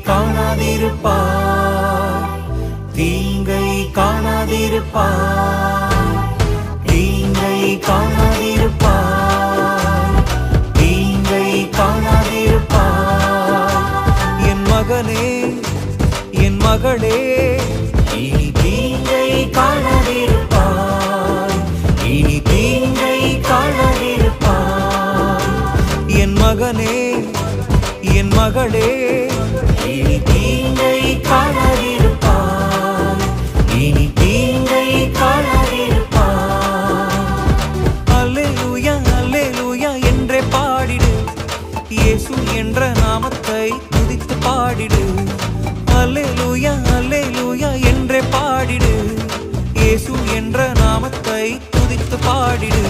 காணாதிருப்பார், தீங்கை காணாதிருப்பார், தீங்கை காணாதிருப்பார், தீங்கை காணாதிருப்பார். என் மகனே என் மகளே இனி தீங்கை காணாதிருப்பார், இனி தீங்கை காணாதிருப்பார். என் மகனே என் மகளே இனி தீங்கை காணாதிருப்பார், இனி தீங்கை காணாதிருப்பார். அல்லேலூயா அல்லேலூயா என்றே பாடிடு, இயேசு என்ற நாமத்தை துதித்து பாடிடு. அல்லேலூயா அல்லேலூயா என்றே பாடிடு, இயேசு என்ற நாமத்தை துதித்து பாடிடு.